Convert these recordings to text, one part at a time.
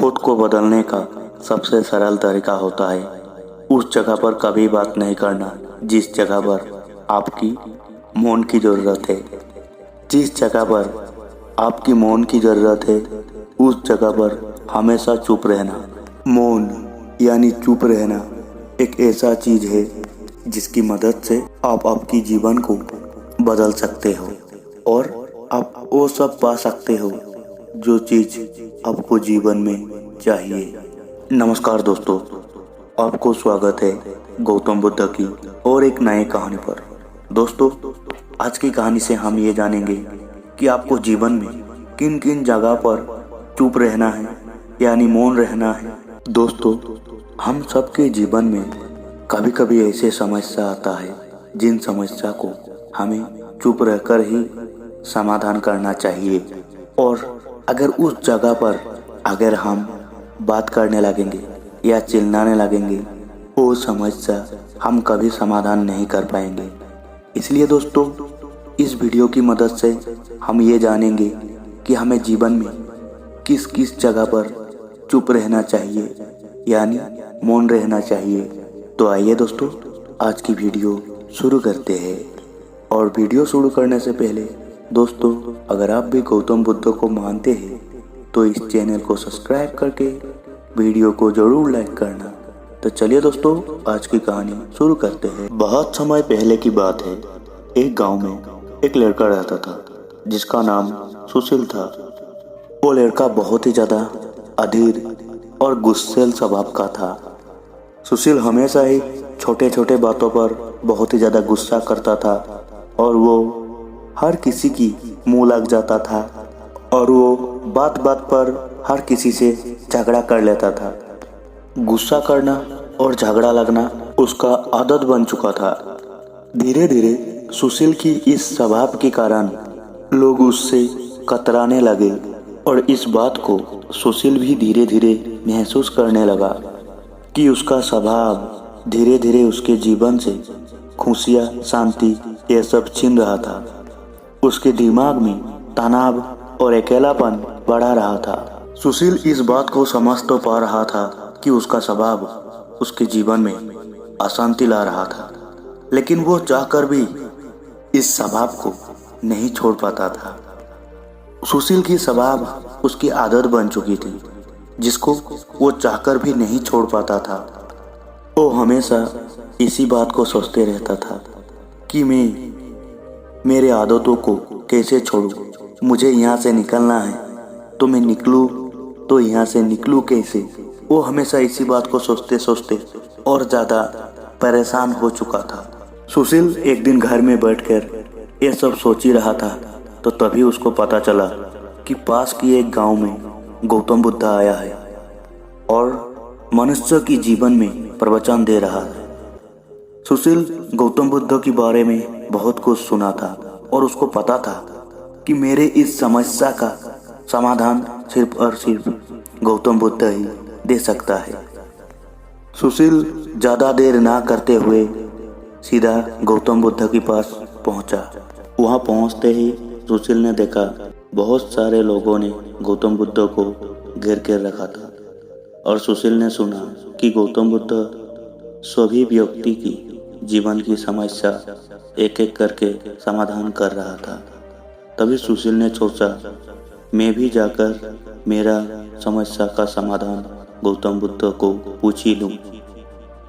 खुद को बदलने का सबसे सरल तरीका होता है उस जगह पर कभी बात नहीं करना जिस जगह पर आपकी मौन की ज़रूरत है। जिस जगह पर आपकी मौन की ज़रूरत है उस जगह पर हमेशा चुप रहना। मौन यानी चुप रहना एक ऐसा चीज़ है जिसकी मदद से आप आपकी जीवन को बदल सकते हो और आप वो सब पा सकते हो जो चीज़ आपको जीवन में चाहिए। नमस्कार दोस्तों, आपको स्वागत है गौतम बुद्ध की और एक नई कहानी पर। दोस्तों, आज की कहानी से हम ये जानेंगे कि आपको जीवन में किन किन जगह पर चुप रहना है यानी मौन रहना है। दोस्तों, हम सबके जीवन में कभी कभी ऐसे समस्या आता है जिन समस्या को हमें चुप रहकर ही समाधान करना चाहिए और अगर उस जगह पर अगर हम बात करने लगेंगे या चिल्लाने लगेंगे वो समस्या हम कभी समाधान नहीं कर पाएंगे। इसलिए दोस्तों, इस वीडियो की मदद से हम ये जानेंगे कि हमें जीवन में किस किस जगह पर चुप रहना चाहिए यानी मौन रहना चाहिए। तो आइए दोस्तों, आज की वीडियो शुरू करते हैं। और वीडियो शुरू करने से पहले दोस्तों, अगर आप भी गौतम बुद्ध को मानते हैं तो इस चैनल को सब्सक्राइब करके वीडियो को जरूर लाइक करना। तो चलिए दोस्तों, आज की कहानी शुरू करते हैं। बहुत समय पहले की बात है। एक गांव में एक लड़का रहता था जिसका नाम सुशील था। वो लड़का बहुत ही ज़्यादा अधीर और गुस्सैल स्वभाव का था। सुशील हमेशा ही छोटे छोटे बातों पर बहुत ही ज़्यादा गुस्सा करता था और वो हर किसी की मुंह लग जाता था और वो बात बात पर हर किसी से झगड़ा कर लेता था। गुस्सा करना और झगड़ा लगना उसका आदत बन चुका था। धीरे धीरे सुशील की इस स्वभाव के कारण लोग उससे कतराने लगे और इस बात को सुशील भी धीरे धीरे महसूस करने लगा कि उसका स्वभाव धीरे धीरे उसके जीवन से खुशियाँ, शांति ये सब छीन रहा था। उसके दिमाग में तनाव और अकेलापन बढ़ा रहा था। सुशील इस बात को समझ तो पा रहा था कि उसका स्वभाव उसके जीवन में अशांति ला रहा था, लेकिन वो चाहकर भी इस स्वभाव को नहीं छोड़ पाता था। सुशील की स्वभाव उसकी आदत बन चुकी थी जिसको वो चाहकर भी नहीं छोड़ पाता था। वो हमेशा इसी बात को सोचते रहता था कि मैं मेरे आदतों को कैसे छोड़ूं। मुझे यहाँ से निकलना है तो मैं निकलूं, तो यहाँ से निकलूं कैसे। वो हमेशा इसी बात को सोचते सोचते और ज़्यादा परेशान हो चुका था। सुशील एक दिन घर में बैठकर ये सब सोच ही रहा था तो तभी उसको पता चला कि पास की एक गांव में गौतम बुद्ध आया है और मनुष्य की जीवन में प्रवचन दे रहा है। सुशील गौतम बुद्ध के बारे में बहुत कुछ सुना था और उसको पता था कि मेरे इस समस्या का समाधान सिर्फ और सिर्फ गौतम बुद्ध ही दे सकता है। सुशील ज़्यादा देर ना करते हुए सीधा गौतम बुद्ध के पास पहुंचा। वहां पहुंचते ही सुशील ने देखा बहुत सारे लोगों ने गौतम बुद्ध को घेर कर रखा था और सुशील ने सुना कि गौतम बुद्ध सभी व्यक्ति की जीवन की समस्या एक एक करके समाधान कर रहा था। तभी सुशील ने सोचा मैं भी जाकर मेरा समस्या का समाधान गौतम बुद्ध को पूछ ही लूं।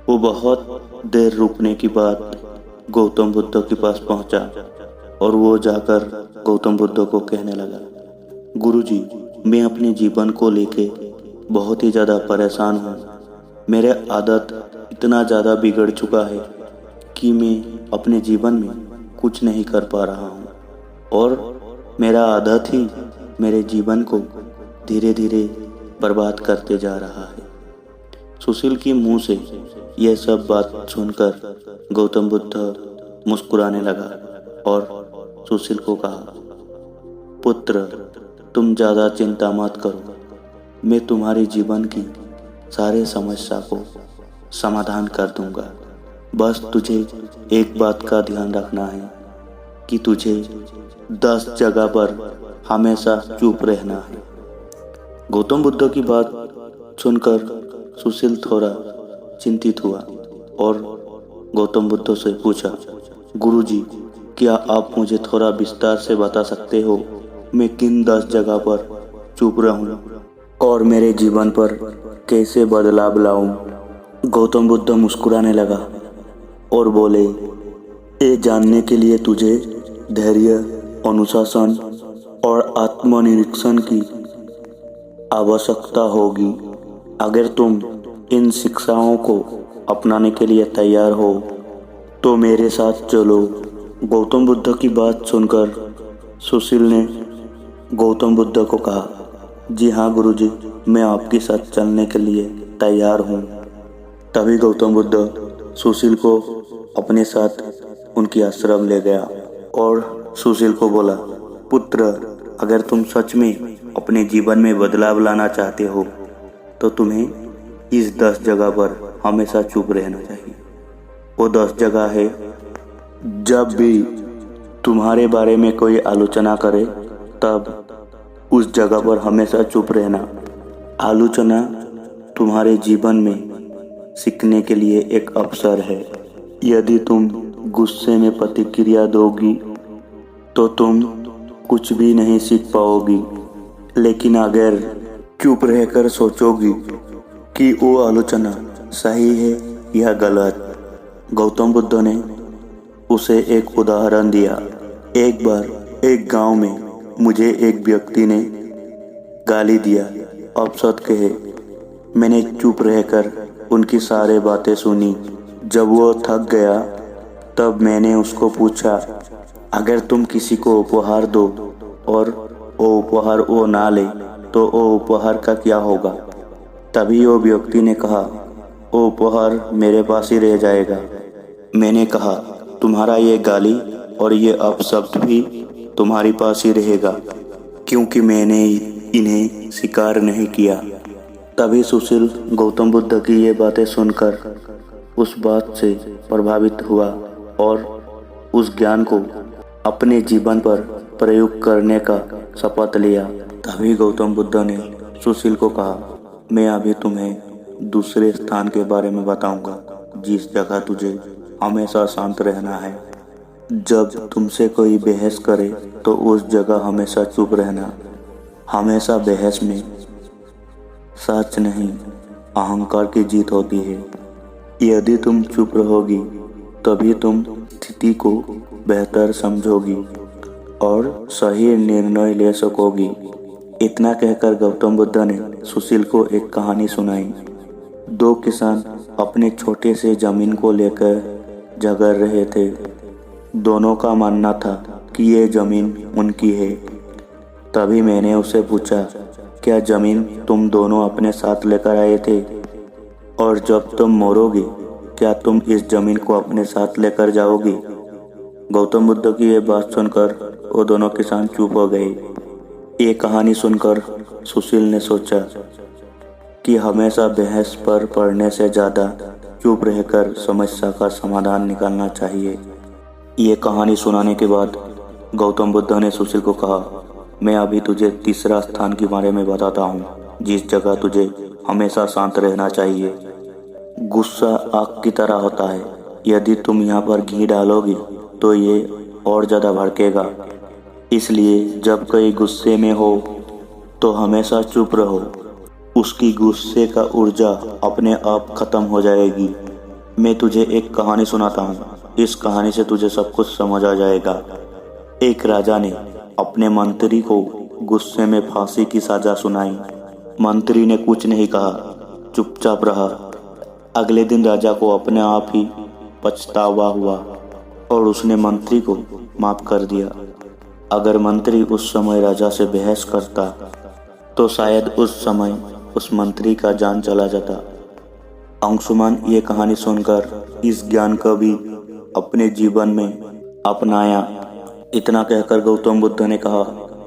वो बहुत देर रुकने के बाद गौतम बुद्ध के पास पहुंचा और वो जाकर गौतम बुद्ध को कहने लगा, गुरुजी, मैं अपने जीवन को लेके बहुत ही ज़्यादा परेशान हूँ। मेरे आदत इतना ज़्यादा बिगड़ चुका है कि मैं अपने जीवन में कुछ नहीं कर पा रहा हूँ और मेरा आदत ही मेरे जीवन को धीरे धीरे बर्बाद करते जा रहा है। सुशील की मुंह से यह सब बात सुनकर गौतम बुद्ध मुस्कुराने लगा और सुशील को कहा, पुत्र, तुम ज़्यादा चिंता मत करो, मैं तुम्हारे जीवन की सारे समस्या को समाधान कर दूंगा। बस तुझे एक बात का ध्यान रखना है कि तुझे 10 जगह पर हमेशा चुप रहना है। गौतम बुद्ध की बात सुनकर सुशील थोड़ा चिंतित हुआ और गौतम बुद्ध से पूछा, गुरुजी, क्या आप मुझे थोड़ा विस्तार से बता सकते हो मैं किन 10 जगह पर चुप रहूं और मेरे जीवन पर कैसे बदलाव लाऊं? गौतम बुद्ध मुस्कुराने लगा और बोले, ये जानने के लिए तुझे धैर्य, अनुशासन और आत्मनिरीक्षण की आवश्यकता होगी। अगर तुम इन शिक्षाओं को अपनाने के लिए तैयार हो तो मेरे साथ चलो। गौतम बुद्ध की बात सुनकर सुशील ने गौतम बुद्ध को कहा, जी हाँ गुरुजी, मैं आपके साथ चलने के लिए तैयार हूँ। तभी गौतम बुद्ध सुशील को अपने साथ उनकी आश्रम ले गया और सुशील को बोला, पुत्र, अगर तुम सच में अपने जीवन में बदलाव लाना चाहते हो तो तुम्हें इस 10 जगह पर हमेशा चुप रहना चाहिए। वो 10 जगह है, जब भी तुम्हारे बारे में कोई आलोचना करे तब उस जगह पर हमेशा चुप रहना। आलोचना तुम्हारे जीवन में सीखने के लिए एक अवसर है। यदि तुम गुस्से में प्रतिक्रिया दोगी तो तुम कुछ भी नहीं सीख पाओगी, लेकिन अगर चुप रहकर सोचोगी कि वो आलोचना सही है या गलत। गौतम बुद्ध ने उसे एक उदाहरण दिया। एक बार एक गांव में मुझे एक व्यक्ति ने गाली दिया। अपशब्द कहे। मैंने चुप रहकर उनकी सारी बातें सुनी। जब वो थक गया तब मैंने उसको पूछा, अगर तुम किसी को उपहार दो और वो उपहार वो ना ले तो वो उपहार का क्या होगा? तभी वो व्यक्ति ने कहा, वो उपहार मेरे पास ही रह जाएगा। मैंने कहा, तुम्हारा ये गाली और ये अपशब्द भी तुम्हारे पास ही रहेगा, क्योंकि मैंने इन्हें स्वीकार नहीं किया। तभी सुशील गौतम बुद्ध की ये बातें सुनकर उस बात से प्रभावित हुआ और उस ज्ञान को अपने जीवन पर प्रयोग करने का शपथ लिया। तभी गौतम बुद्ध ने सुशील को कहा, मैं अभी तुम्हें दूसरे स्थान के बारे में बताऊंगा जिस जगह तुझे हमेशा शांत रहना है। जब तुमसे कोई बहस करे तो उस जगह हमेशा चुप रहना। हमेशा बहस में सच नहीं, अहंकार की जीत होती है। यदि तुम चुप रहोगी तभी तुम स्थिति को बेहतर समझोगी और सही निर्णय ले सकोगी। इतना कहकर गौतम बुद्ध ने सुशील को एक कहानी सुनाई। 2 किसान अपने छोटे से जमीन को लेकर झगड़ रहे थे। दोनों का मानना था कि ये जमीन उनकी है। तभी मैंने उसे पूछा, क्या जमीन तुम दोनों अपने साथ लेकर आए थे? और जब तुम मरोगे क्या तुम इस जमीन को अपने साथ लेकर जाओगे? गौतम बुद्ध की ये बात सुनकर वो दोनों किसान चुप हो गए। ये कहानी सुनकर सुशील ने सोचा कि हमेशा बहस पर पड़ने से ज़्यादा चुप रहकर समस्या का समाधान निकालना चाहिए। ये कहानी सुनाने के बाद गौतम बुद्ध ने सुशील को कहा, मैं अभी तुझे तीसरा स्थान के बारे में बताता हूँ जिस जगह तुझे हमेशा शांत रहना चाहिए। गुस्सा आग की तरह होता है। यदि तुम यहाँ पर घी डालोगी तो ये और ज़्यादा भड़केगा। इसलिए जब कोई गुस्से में हो तो हमेशा चुप रहो। उसकी गुस्से का ऊर्जा अपने आप खत्म हो जाएगी। मैं तुझे एक कहानी सुनाता हूँ। इस कहानी से तुझे सब कुछ समझ आ जाएगा। एक राजा ने अपने मंत्री को गुस्से में फांसी की सजा सुनाई। मंत्री ने कुछ नहीं कहा, चुपचाप रहा। अगले दिन राजा को अपने आप ही पछतावा हुआ और उसने मंत्री को माफ कर दिया। अगर मंत्री उस समय राजा से बहस करता तो शायद उस समय उस मंत्री का जान चला जाता। अंशुमान ये कहानी सुनकर इस ज्ञान को भी अपने जीवन में अपनाया। इतना कहकर गौतम बुद्ध ने कहा,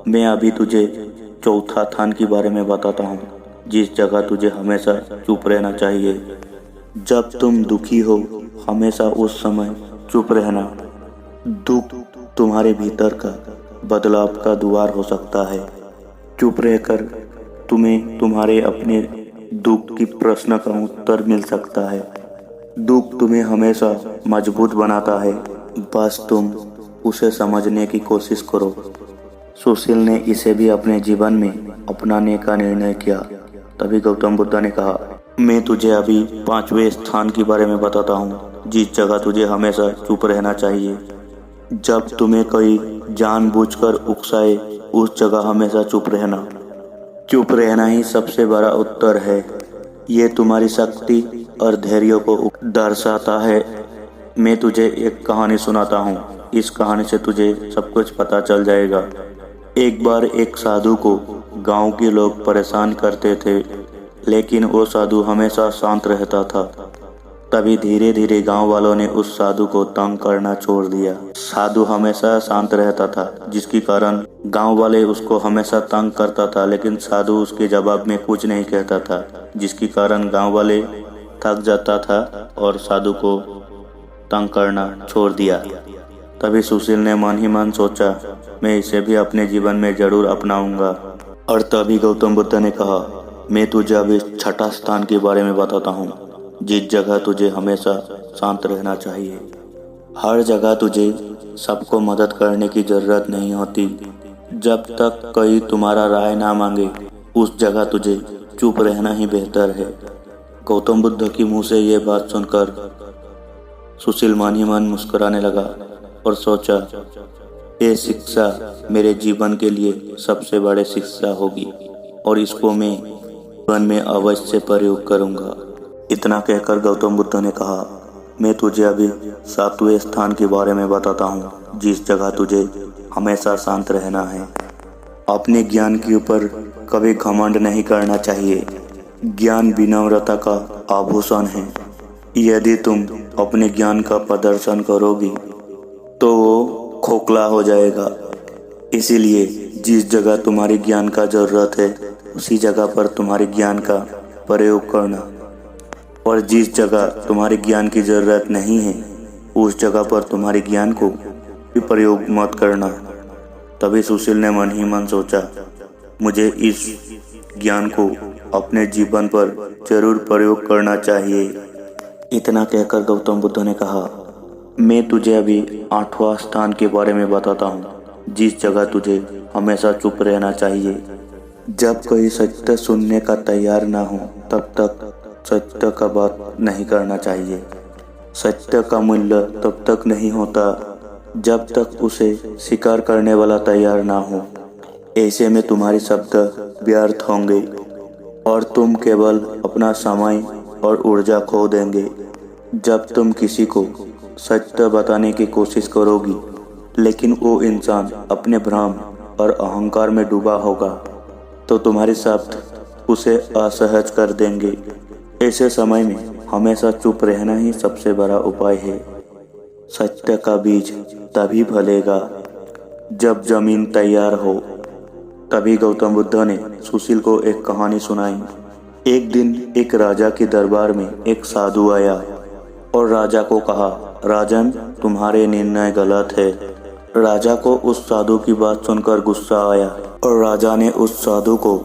मैं अभी तुझे चौथा स्थान के बारे में बताता हूँ जिस जगह तुझे हमेशा चुप रहना चाहिए। जब तुम दुखी हो हमेशा उस समय चुप रहना। दुख तुम्हारे भीतर का बदलाव का द्वार हो सकता है। चुप रहकर तुम्हें तुम्हारे अपने दुख की प्रश्न का उत्तर मिल सकता है। दुख तुम्हें हमेशा मजबूत बनाता है, बस तुम उसे समझने की कोशिश करो। सुशील ने इसे भी अपने जीवन में अपनाने का निर्णय किया। तभी गौतम बुद्ध ने कहा, मैं तुझे अभी 5वें स्थान के बारे में बताता हूँ, जिस जगह तुझे हमेशा चुप रहना चाहिए। जब तुम्हें कोई जानबूझकर उकसाए, उस जगह हमेशा चुप रहना। चुप रहना ही सबसे बड़ा उत्तर है। ये तुम्हारी शक्ति और धैर्य को दर्शाता है। मैं तुझे एक कहानी सुनाता हूँ, इस कहानी से तुझे सब कुछ पता चल जाएगा। एक बार एक साधु को गांव के लोग परेशान करते थे, लेकिन वो साधु हमेशा शांत रहता था। तभी धीरे धीरे गांव वालों ने उस साधु को तंग करना छोड़ दिया। साधु हमेशा शांत रहता था, जिसके कारण गांव वाले उसको हमेशा तंग करता था, लेकिन साधु उसके जवाब में कुछ नहीं कहता था, जिसके कारण गांव वाले थक जाता था और साधु को तंग करना छोड़ दिया। तभी सुशील ने मन ही मन सोचा, मैं इसे भी अपने जीवन में जरूर अपनाऊंगा। और तभी गौतम बुद्ध ने कहा, मैं तुझे अभी 6ठा स्थान के बारे में बताता हूँ, जिस जगह तुझे हमेशा शांत रहना चाहिए। हर जगह तुझे सबको मदद करने की जरूरत नहीं होती। जब तक कोई तुम्हारा राय ना मांगे, उस जगह तुझे चुप रहना ही बेहतर है। गौतम बुद्ध की मुंह से ये बात सुनकर सुशील मन ही मन मुस्कुराने लगा और सोचा, ये शिक्षा मेरे जीवन के लिए सबसे बड़ी शिक्षा होगी और इसको मैं जीवन में अवश्य प्रयोग करूंगा। इतना कहकर गौतम बुद्ध ने कहा, मैं तुझे अभी 7वें स्थान के बारे में बताता हूँ, जिस जगह तुझे हमेशा शांत रहना है। अपने ज्ञान के ऊपर कभी घमंड नहीं करना चाहिए। ज्ञान विनम्रता का आभूषण है। यदि तुम अपने ज्ञान का प्रदर्शन करोगी तो वो खोखला हो जाएगा। इसीलिए जिस जगह तुम्हारी ज्ञान का जरूरत है, उसी जगह पर तुम्हारे ज्ञान का प्रयोग करना, और जिस जगह तुम्हारे ज्ञान की जरूरत नहीं है, उस जगह पर तुम्हारे ज्ञान को भी प्रयोग मत करना। तभी सुशील ने मन ही मन सोचा, मुझे इस ज्ञान को अपने जीवन पर जरूर प्रयोग करना चाहिए। इतना कहकर गौतम बुद्ध ने कहा, मैं तुझे अभी 8वां स्थान के बारे में बताता हूँ, जिस जगह तुझे हमेशा चुप रहना चाहिए। जब कोई सत्य सुनने का तैयार ना हो, तब तक सत्य का बात नहीं करना चाहिए। सत्य का मूल्य तब तक नहीं होता जब तक उसे स्वीकार करने वाला तैयार ना हो। ऐसे में तुम्हारे शब्द व्यर्थ होंगे और तुम केवल अपना समय और ऊर्जा खो देंगे। जब तुम किसी को सत्य बताने की कोशिश करोगी, लेकिन वो इंसान अपने भ्रम और अहंकार में डूबा होगा, तो तुम्हारे शब्द उसे असहज कर देंगे। ऐसे समय में हमेशा चुप रहना ही सबसे बड़ा उपाय है। सत्य का बीज तभी फलेगा जब जमीन तैयार हो। तभी गौतम बुद्ध ने सुशील को एक कहानी सुनाई। एक दिन एक राजा के दरबार में एक साधु आया और राजा को कहा, राजन, तुम्हारे निर्णय गलत है। राजा को उस साधु की बात सुनकर गुस्सा आया और राजा ने उस साधु को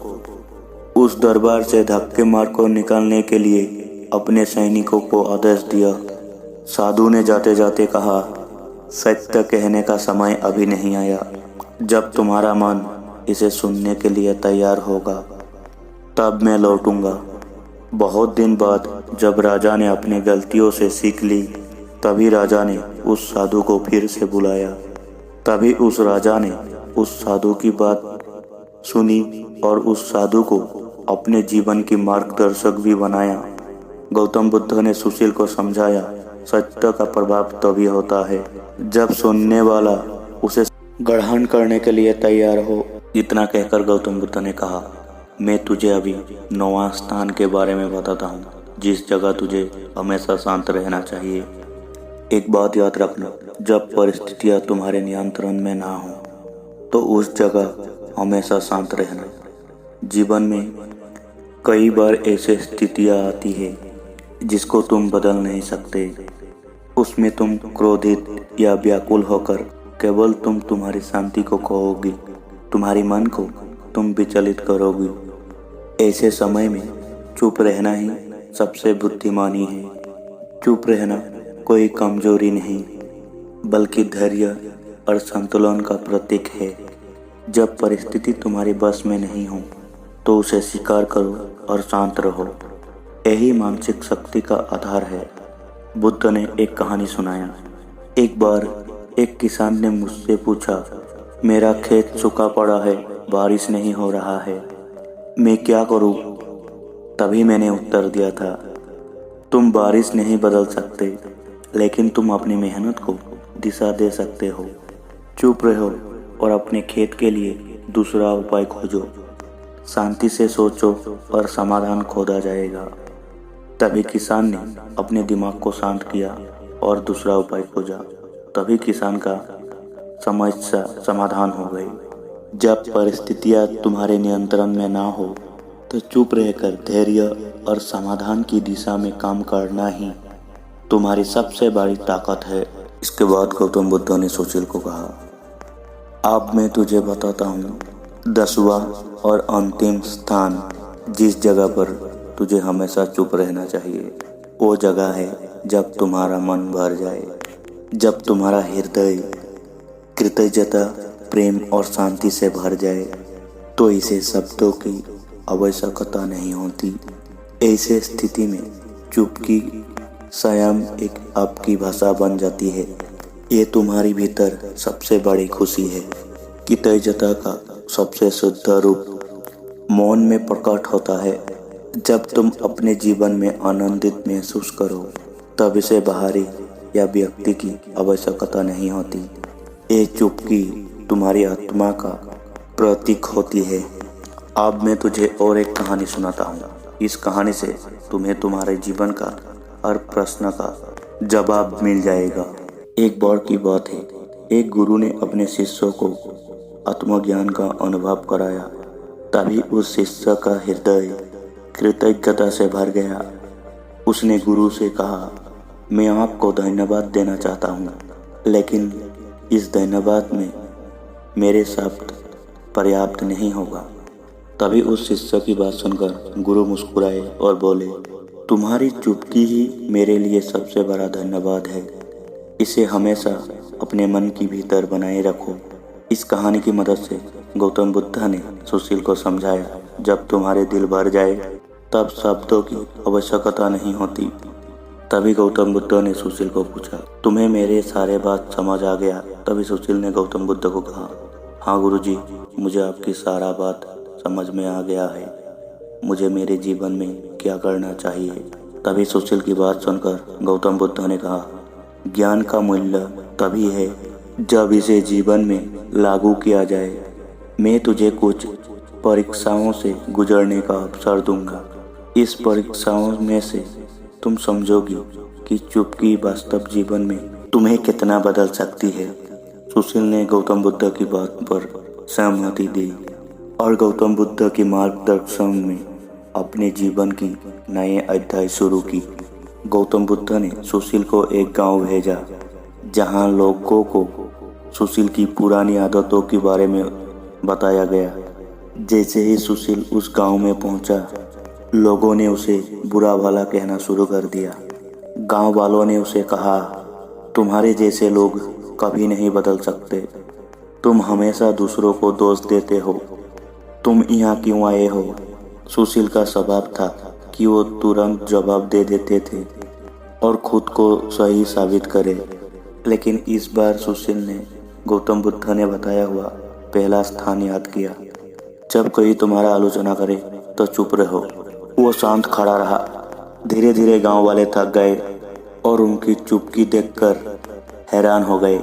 उस दरबार से धक्के मारकर निकालने के लिए अपने सैनिकों को आदेश दिया। साधु ने जाते जाते कहा, सत्य कहने का समय अभी नहीं आया। जब तुम्हारा मन इसे सुनने के लिए तैयार होगा, तब मैं लौटूंगा। बहुत दिन बाद जब राजा ने अपनी गलतियों से सीख ली, तभी राजा ने उस साधु को फिर से बुलाया। तभी उस राजा ने उस साधु की बात सुनी और उस साधु को अपने जीवन की मार्गदर्शक भी बनाया। गौतम बुद्ध ने सुशील को समझाया, सत्य का प्रभाव तभी होता है जब सुनने वाला उसे ग्रहण करने के लिए तैयार हो। इतना कहकर गौतम बुद्ध ने कहा, मैं तुझे अभी 9वां स्थान के बारे में बताता हूँ, जिस जगह तुझे हमेशा शांत रहना चाहिए। एक बात याद रखना, जब परिस्थितियाँ तुम्हारे नियंत्रण में ना हो, तो उस जगह हमेशा शांत रहना। जीवन में कई बार ऐसी स्थितियाँ आती है जिसको तुम बदल नहीं सकते। उसमें तुम क्रोधित या व्याकुल होकर केवल तुम्हारी शांति को खोओगी, तुम्हारी मन को तुम विचलित करोगी। ऐसे समय में चुप रहना ही सबसे बुद्धिमानी है। चुप रहना कोई कमजोरी नहीं, बल्कि धैर्य और संतुलन का प्रतीक है। जब परिस्थिति तुम्हारे बस में नहीं हो तो उसे स्वीकार करो और शांत रहो। यही मानसिक शक्ति का आधार है। बुद्ध ने एक कहानी सुनाया। एक बार एक किसान ने मुझसे पूछा, मेरा खेत सूखा पड़ा है, बारिश नहीं हो रहा है, मैं क्या करूं? तभी मैंने उत्तर दिया था, तुम बारिश नहीं बदल सकते, लेकिन तुम अपनी मेहनत को दिशा दे सकते हो। चुप रहो और अपने खेत के लिए दूसरा उपाय खोजो। शांति से सोचो और समाधान खोजा जाएगा। तभी किसान ने अपने दिमाग को शांत किया और दूसरा उपाय खोजा। तभी किसान का समस्या समाधान हो गई। जब परिस्थितियां तुम्हारे नियंत्रण में ना हो तो चुप रहकर धैर्य और समाधान की दिशा में काम करना ही तुम्हारी सबसे बड़ी ताकत है। इसके बाद गौतम बुद्ध ने सुशील को कहा, अब मैं तुझे बताता हूँ 10वां और अंतिम स्थान जिस जगह पर तुझे हमेशा चुप रहना चाहिए। वो जगह है जब तुम्हारा मन भर जाए, जब तुम्हारा हृदय कृतज्ञता, प्रेम और शांति से भर जाए, तो इसे शब्दों की आवश्यकता नहीं होती। ऐसे स्थिति में चुप्पी स्वयं एक आपकी भाषा बन जाती है। ये तुम्हारी भीतर सबसे बड़ी खुशी है। कृतज्ञता का सबसे शुद्ध रूप मौन में प्रकट होता है। जब तुम अपने जीवन में आनंदित महसूस करो तब इसे बाहरी या व्यक्ति की आवश्यकता नहीं होती। ये चुप्पी तुम्हारी आत्मा का प्रतीक होती है। अब मैं तुझे और एक कहानी सुनाता हूँ। इस कहानी से तुम्हें तुम्हारे जीवन का हर प्रश्न का जवाब मिल जाएगा। एक बार की बात है, एक गुरु ने अपने शिष्यों को आत्मज्ञान का अनुभव कराया। तभी उस शिष्य का हृदय कृतज्ञता से भर गया। उसने गुरु से कहा, मैं आपको धन्यवाद देना चाहता हूँ, लेकिन इस धन्यवाद में मेरे शब्द पर्याप्त नहीं होगा। तभी उस शिष्य की बात सुनकर गुरु मुस्कुराए और बोले, तुम्हारी चुप्पी ही मेरे लिए सबसे बड़ा धन्यवाद है। इसे हमेशा अपने मन की भीतर बनाए रखो। इस कहानी की मदद से गौतम बुद्ध ने सुशील को समझाया, जब तुम्हारे दिल भर जाए तब शब्दों की आवश्यकता नहीं होती। तभी गौतम बुद्ध ने सुशील को पूछा, तुम्हें मेरे सारे बात समझ आ गया? तभी सुशील ने गौतम बुद्ध को कहा, हाँ गुरुजी, मुझे आपकी सारा बात समझ में आ गया है। मुझे मेरे जीवन में क्या करना चाहिए? तभी सुशील की बात सुनकर गौतम बुद्ध ने कहा, ज्ञान का मूल्य तभी है जब इसे जीवन में लागू किया जाए। मैं तुझे कुछ परीक्षाओं से गुजरने का अवसर दूंगा। इस परीक्षाओं में से तुम समझोगी कि चुप्पी वास्तव जीवन में तुम्हें कितना बदल सकती है। सुशील ने गौतम बुद्ध की बात पर सहमति दी और गौतम बुद्ध के मार्गदर्शन में अपने जीवन की नए अध्याय शुरू की। गौतम बुद्ध ने सुशील को एक गांव भेजा, जहां लोगों को सुशील की पुरानी आदतों के बारे में बताया गया। जैसे ही सुशील उस गांव में पहुंचा, लोगों ने उसे बुरा भला कहना शुरू कर दिया। गांव वालों ने उसे कहा, तुम्हारे जैसे लोग कभी नहीं बदल सकते। तुम हमेशा दूसरों को दोष देते हो। तुम यहाँ क्यों आए हो? सुशील का स्वभाव था कि वो तुरंत जवाब दे देते थे और खुद को सही साबित करे। लेकिन इस बार सुशील ने गौतम बुद्ध ने बताया हुआ पहला स्थान याद किया। जब कोई तुम्हारा आलोचना करे तो चुप रहो। वो शांत खड़ा रहा। धीरे धीरे गांव वाले थक गए और उनकी चुप्पी देखकर हैरान हो गए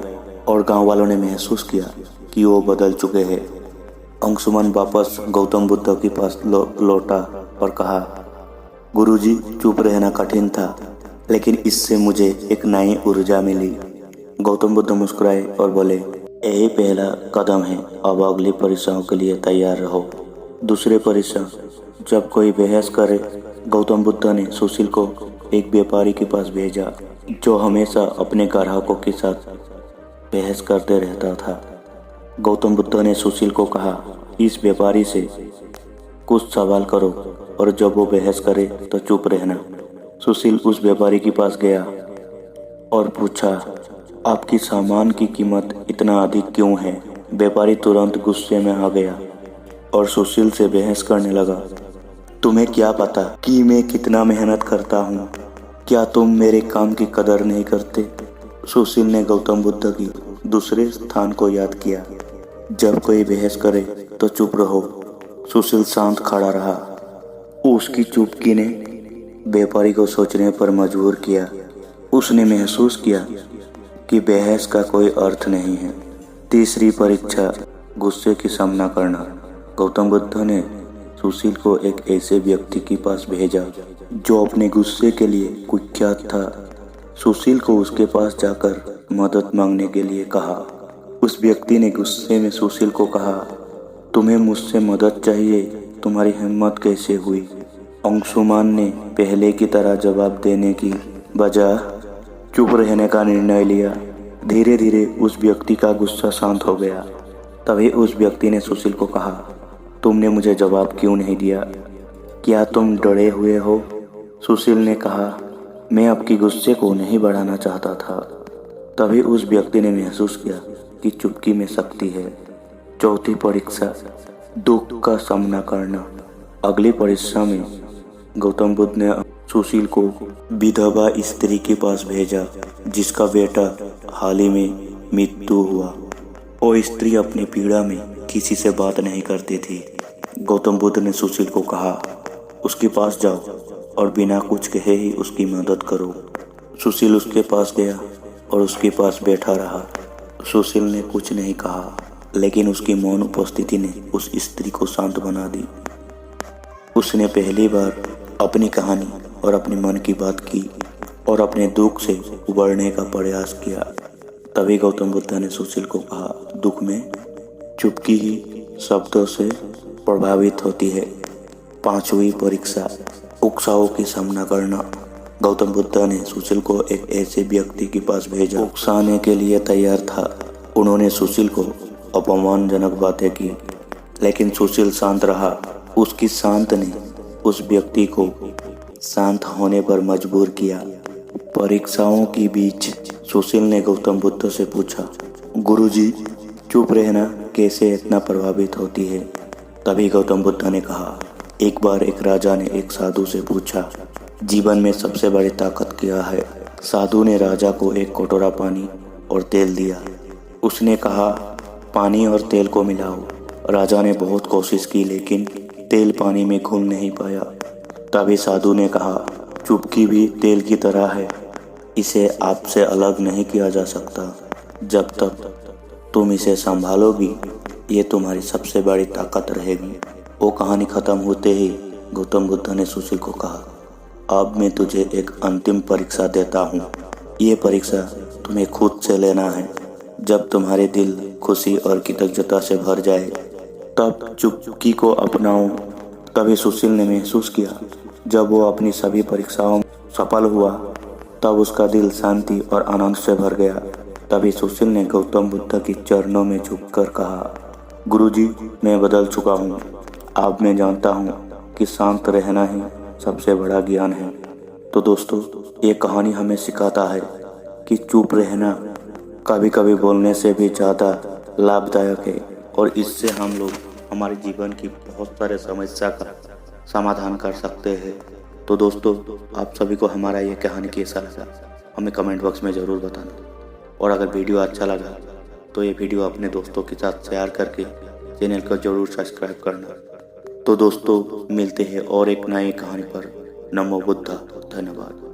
और गांव वालों ने महसूस किया कि वो बदल चुके हैं। अंशुमन वापस गौतम बुद्ध के पास लौटा और कहा, गुरुजी, चुप रहना कठिन था, लेकिन इससे मुझे एक नई ऊर्जा मिली। गौतम बुद्ध मुस्कुराए और बोले, यही पहला कदम है। अब अगली परीक्षाओं के लिए तैयार रहो। दूसरे परीक्षा जब कोई बहस करे, गौतम बुद्ध ने सुशील को एक व्यापारी के पास भेजा, जो हमेशा अपने ग्राहकों के साथ बहस करते रहता था। गौतम बुद्ध ने सुशील को कहा, इस व्यापारी से कुछ सवाल करो और जब वो बहस करे तो चुप रहना। सुशील उस व्यापारी के पास गया और पूछा, आपकी सामान की कीमत इतना अधिक क्यों है? व्यापारी तुरंत गुस्से में आ गया और सुशील से बहस करने लगा। तुम्हें क्या पता कि मैं कितना मेहनत करता हूँ? क्या तुम मेरे काम की कदर नहीं करते? सुशील ने गौतम बुद्ध की दूसरे स्थान को याद किया, जब कोई बहस करे तो चुप रहो। सुशील शांत खड़ा रहा। उसकी चुप्पी ने व्यापारी को सोचने पर मजबूर किया। उसने महसूस किया कि बहस का कोई अर्थ नहीं है। तीसरी परीक्षा, गुस्से की सामना करना। गौतम बुद्ध ने सुशील को एक ऐसे व्यक्ति के पास भेजा जो अपने गुस्से के लिए कुख्यात था। सुशील को उसके पास जाकर मदद मांगने के लिए कहा। उस व्यक्ति ने गुस्से में सुशील को कहा, तुम्हें मुझसे मदद चाहिए? तुम्हारी हिम्मत कैसे हुई? अंशुमान ने पहले की तरह जवाब देने की बजाय चुप रहने का निर्णय लिया। धीरे धीरे उस व्यक्ति का गुस्सा शांत हो गया। तभी उस व्यक्ति ने सुशील को कहा, तुमने मुझे जवाब क्यों नहीं दिया? क्या तुम डरे हुए हो? सुशील ने कहा, मैं आपकी गुस्से को नहीं बढ़ाना चाहता था। तभी उस व्यक्ति ने महसूस किया कि चुप्पी में शक्ति है। चौथी परीक्षा, दुख का सामना करना। अगली परीक्षा में गौतम बुद्ध ने सुशील को विधवा स्त्री के पास भेजा जिसका बेटा हाल ही में मृत्यु हुआ। वो स्त्री अपनी पीड़ा में किसी से बात नहीं करती थी। गौतम बुद्ध ने सुशील को कहा, उसके पास जाओ और बिना कुछ कहे ही उसकी मदद करो। सुशील उसके पास गया और उसके पास बैठा रहा। सुशील ने कुछ नहीं कहा, लेकिन उसकी मौन उपस्थिति ने उस स्त्री को शांत बना दी। उसने पहली बार अपनी कहानी और अपने मन की बात की और अपने दुख से उबरने का प्रयास किया। तभी गौतम बुद्ध ने सुशील को कहा, दुख में चुप्पी ही शब्दों से प्रभावित होती है। पांचवी परीक्षा, उकसाओं की सामना करना। गौतम बुद्ध ने सुशील को एक ऐसे व्यक्ति के पास भेजा उकसाने के लिए तैयार था। उन्होंने सुशील को अपमानजनक बातें की, लेकिन सुशील शांत रहा। उसकी शांत ने उस व्यक्ति को शांत होने पर मजबूर किया। परीक्षाओं के बीच सुशील ने गौतम बुद्ध से पूछा, गुरुजी, चुप रहना कैसे इतना प्रभावित होती है? तभी गौतम बुद्ध ने कहा, एक बार एक राजा ने एक साधु से पूछा, जीवन में सबसे बड़ी ताकत क्या है? साधु ने राजा को एक कटोरा पानी और तेल दिया। उसने कहा, पानी और तेल को मिलाओ। राजा ने बहुत कोशिश की, लेकिन तेल पानी में घुल नहीं पाया। तभी साधु ने कहा, चुप्पी भी तेल की तरह है, इसे आपसे अलग नहीं किया जा सकता। जब तक तुम इसे संभालोगी, ये तुम्हारी सबसे बड़ी ताकत रहेगी। वो कहानी खत्म होते ही गौतम बुद्ध ने सुशील को कहा, अब मैं तुझे एक अंतिम परीक्षा देता हूँ। ये परीक्षा तुम्हें खुद से लेना है। जब तुम्हारे दिल खुशी और कृतज्ञता से भर जाए, तब चुप्पी को अपनाओ। तभी सुशील ने महसूस किया, जब वो अपनी सभी परीक्षाओं में सफल हुआ, तब उसका दिल शांति और आनंद से भर गया। तभी सुशील ने गौतम बुद्ध के चरणों में झुककर कहा, गुरुजी, मैं बदल चुका हूँ। अब मैं जानता हूँ कि शांत रहना ही सबसे बड़ा ज्ञान है। तो दोस्तों, ये कहानी हमें सिखाता है कि चुप रहना कभी कभी बोलने से भी ज़्यादा लाभदायक है, और इससे हम लोग हमारे जीवन की बहुत सारे समस्या का समाधान कर सकते हैं। तो दोस्तों, आप सभी को हमारा ये कहानी कैसा लगा हमें कमेंट बॉक्स में ज़रूर बताना, और अगर वीडियो अच्छा लगा तो ये वीडियो अपने दोस्तों के साथ शेयर करके चैनल को ज़रूर सब्सक्राइब करना। तो दोस्तों, मिलते हैं और एक नई कहानी पर। नमो बुद्धा। धन्यवाद।